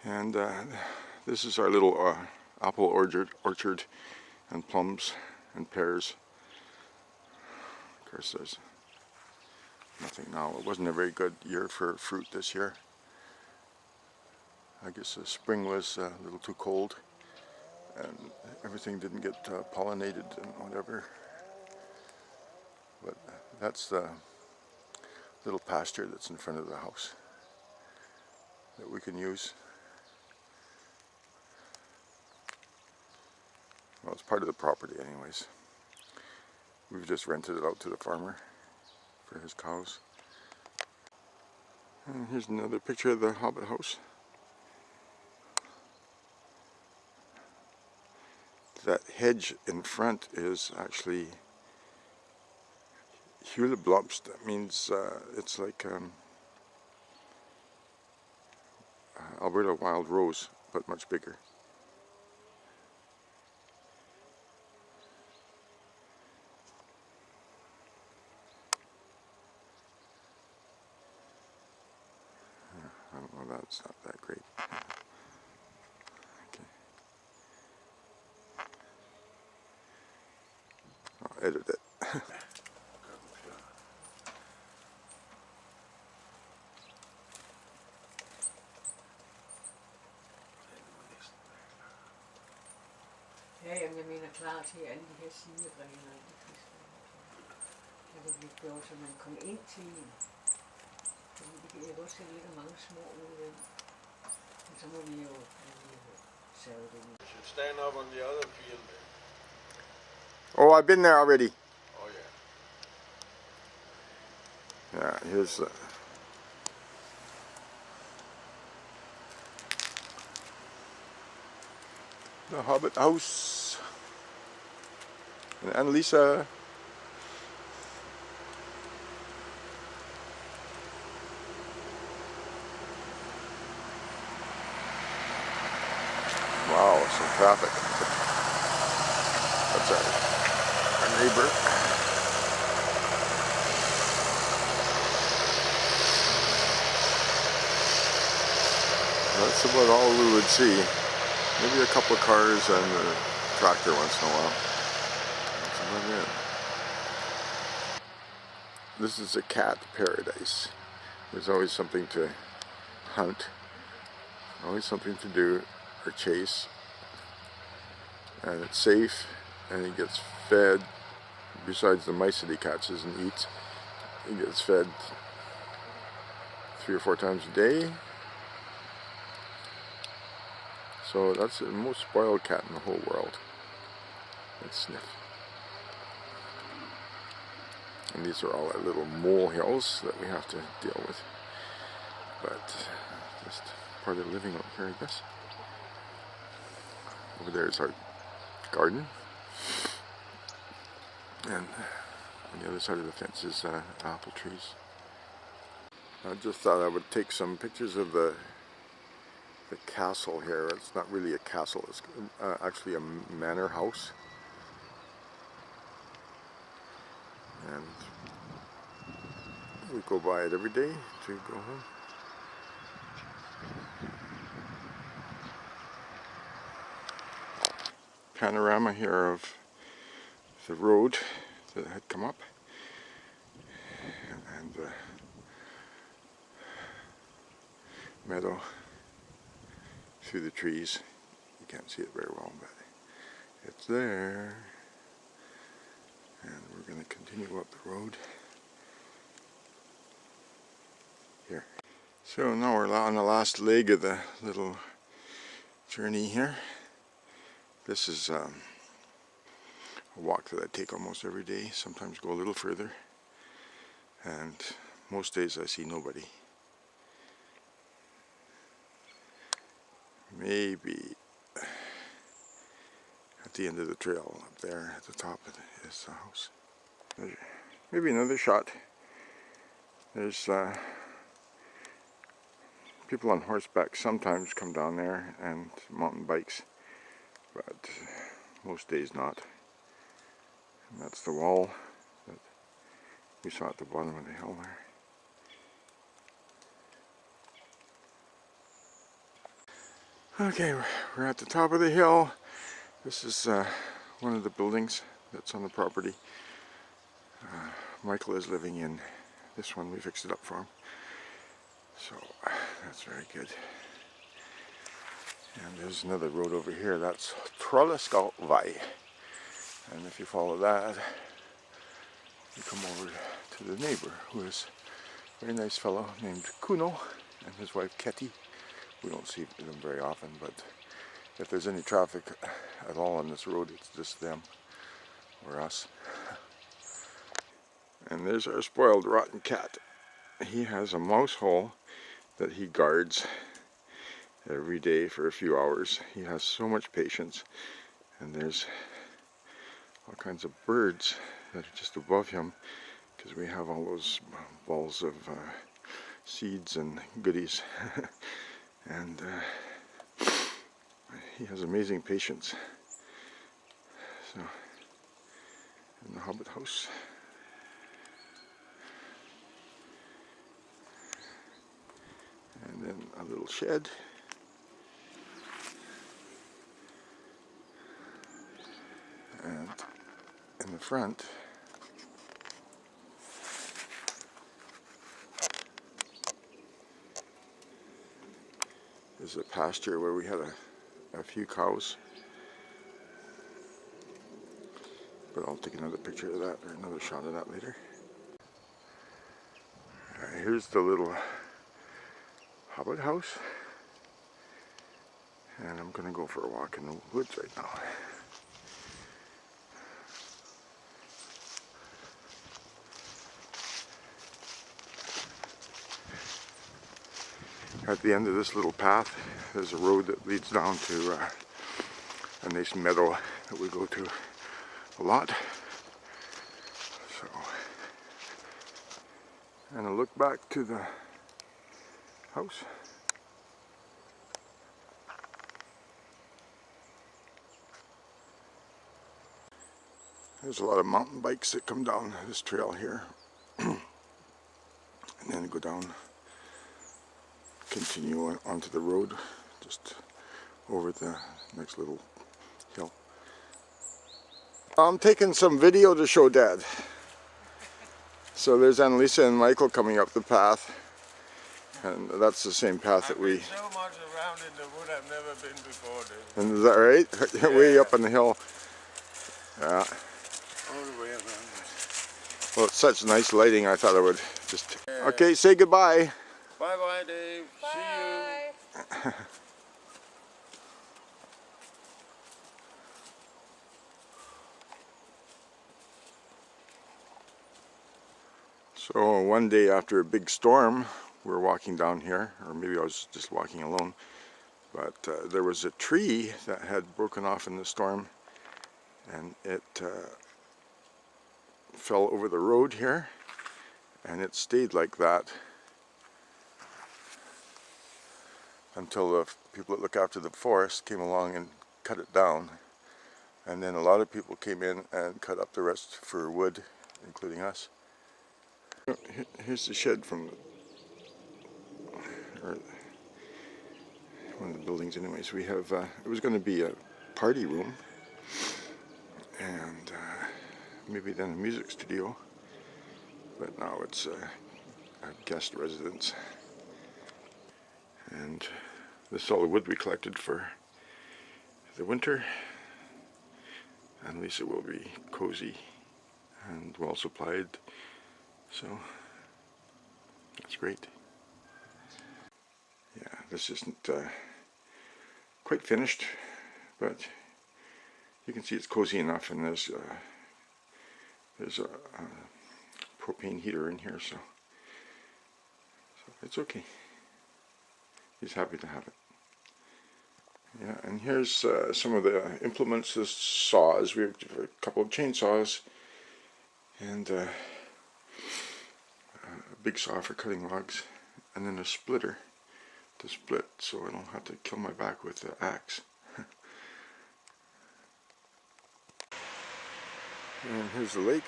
And this is our little apple orchard and plums and pears. Of course there's nothing now. It wasn't a very good year for fruit this year. I guess the spring was a little too cold and everything didn't get pollinated and whatever. But that's the little pasture that's in front of the house that we can use. Well, it's part of the property anyways. We've just rented it out to the farmer for his cows. And here's another picture of the Hobbit house. That hedge in front is actually Huleblomst. That means it's like Alberta wild rose, but much bigger. Well, that's not that great. Okay. I'll edit it. Ja, jamen jeg mener klar til alle de her sideregler og de fisk. Kan det blive gjort, så man kommer ind til en. Fordi det kan jeg godt se, at der ligger mange små ude ved. Men så må vi jo save det. You should stand up on the other field there. Oh, I've been there already. Oh yeah. Yeah, here's the Hobbit house. And Annalisa. Wow, some traffic. That's our neighbor. That's about all we would see. Maybe a couple of cars and a tractor once in a while. That's about it. This is a cat paradise. There's always something to hunt, always something to do or chase, and it's safe, and he gets fed. Besides the mice that he catches and eats, he gets fed 3 or 4 times a day. So that's the most spoiled cat in the whole world. It's Sniff. And these are all our little molehills that we have to deal with. But just part of living out here, I guess. Over there is our garden. And on the other side of the fence is apple trees. I just thought I would take some pictures of the castle here. It's not really a castle, it's actually a manor house. And we go by it every day to go home. Panorama here of the road that had come up and the meadow through the trees. You can't see it very well, but it's there. And we're going to continue up the road here. So now we're on the last leg of the little journey here. This is a walk that I take almost every day, sometimes go a little further, and most days I see nobody. Maybe at the end of the trail up there at the top of it is the house. Maybe another shot. There's people on horseback sometimes come down there, and mountain bikes, but most days not. And that's the wall that we saw at the bottom of the hill there. Okay, we're at the top of the hill. This is one of the buildings that's on the property. Michael is living in this one. We fixed it up for him. So that's very good. And there's another road over here. That's Troldeskoven. And if you follow that, you come over to the neighbor, who is a very nice fellow named Kuno and his wife Ketty. We don't see them very often, but if there's any traffic at all on this road, it's just them or us. And there's our spoiled rotten cat. He has a mouse hole that he guards every day for a few hours. He has so much patience, and there's all kinds of birds that are just above him because we have all those balls of seeds and goodies. And he has amazing patience. So, in the Hobbit house. And then a little shed. And in the front, is a pasture where we had a few cows. But I'll take another picture of that, or another shot of that later. Here's the little Hobbit house. And I'm going to go for a walk in the woods right now. At the end of this little path, there's a road that leads down to a nice meadow that we go to a lot. So, and a look back to the house. There's a lot of mountain bikes that come down this trail here. And then go down, continue onto the road, just over the next little hill. I'm taking some video to show Dad. So there's Annalisa and Michael coming up the path. And that's the same path that we... I've been so much around in the wood I've never been before. And is that right? Yeah. Way up on the hill. Yeah. All the way around. Well, it's such nice lighting, I thought I would just... Yeah. Okay, say goodbye. Bye-bye, Dave. Bye. See you. So one day after a big storm, we were walking down here, or maybe I was just walking alone, but there was a tree that had broken off in the storm, and it fell over the road here, and it stayed like that until the people that look after the forest came along and cut it down. And then a lot of people came in and cut up the rest for wood, including us. Here's the shed from or one of the buildings anyways. We have, it was going to be a party room and maybe then a music studio, but now it's a guest residence. And this is all the wood we collected for the winter, and Lisa will be cozy and well supplied, so that's great. Yeah, this isn't quite finished, but you can see it's cozy enough, and there's a propane heater in here, so it's okay. He's happy to have it. Yeah, and here's some of the implements, the saws. We have a couple of chainsaws and a big saw for cutting logs, and then a splitter to split so I don't have to kill my back with the axe. And here's the lake.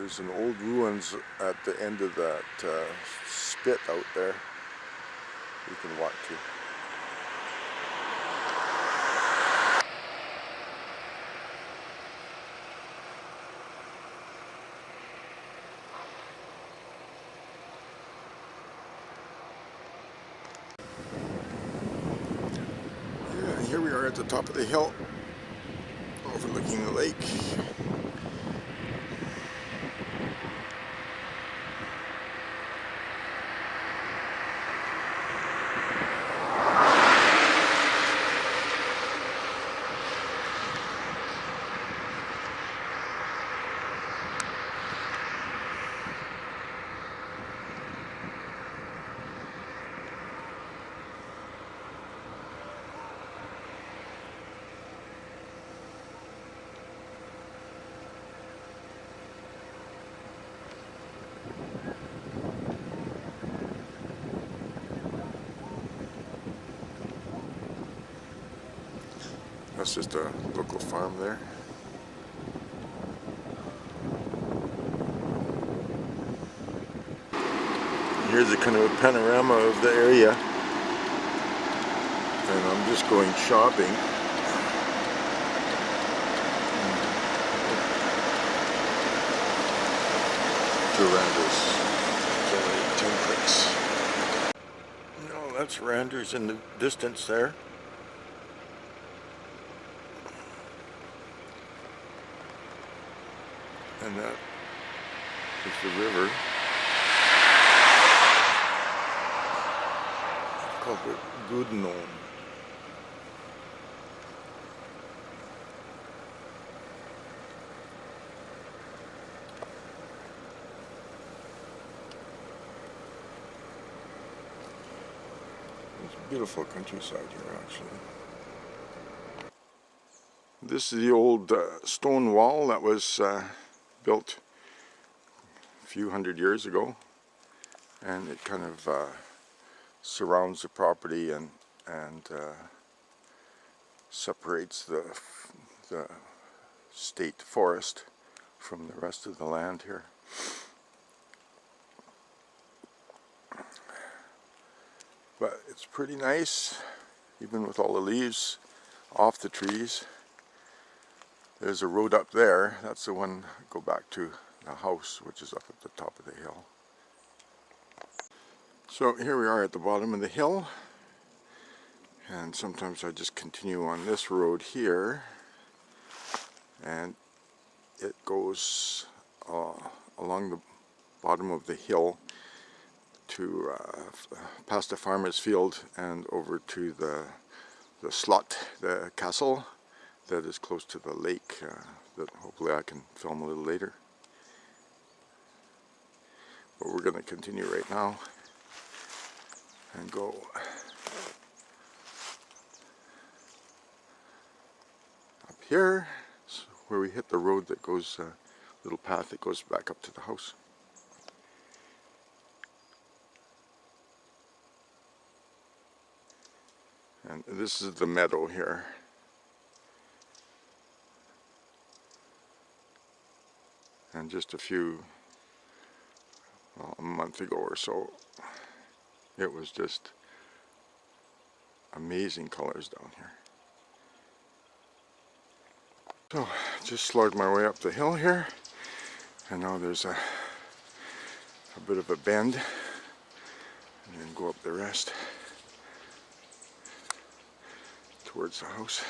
There's an old ruins at the end of that spit out there you can walk to. Yeah, here we are at the top of the hill overlooking the lake. That's just a local farm there. Here's a kind of a panorama of the area. And I'm just going shopping. To Randers. It's only 10 clicks. No, that's Randers in the distance there. And that is the river. It's called the Goodnome. It's a beautiful countryside here, actually. This is the old stone wall that was built a few hundred years ago, and it kind of surrounds the property and separates the state forest from the rest of the land here. But it's pretty nice, even with all the leaves off the trees. There's a road up there. That's the one go back to the house, which is up at the top of the hill. So here we are at the bottom of the hill, and sometimes I just continue on this road here, and it goes along the bottom of the hill to past the farmer's field and over to the slot, the castle that is close to the lake that hopefully I can film a little later. But we're going to continue right now and go up here where we hit the road that goes, little path that goes back up to the house. And this is the meadow here. And just a month ago or so, it was just amazing colors down here. So, just slogged my way up the hill here, and now there's a bit of a bend, and then go up the rest towards the house.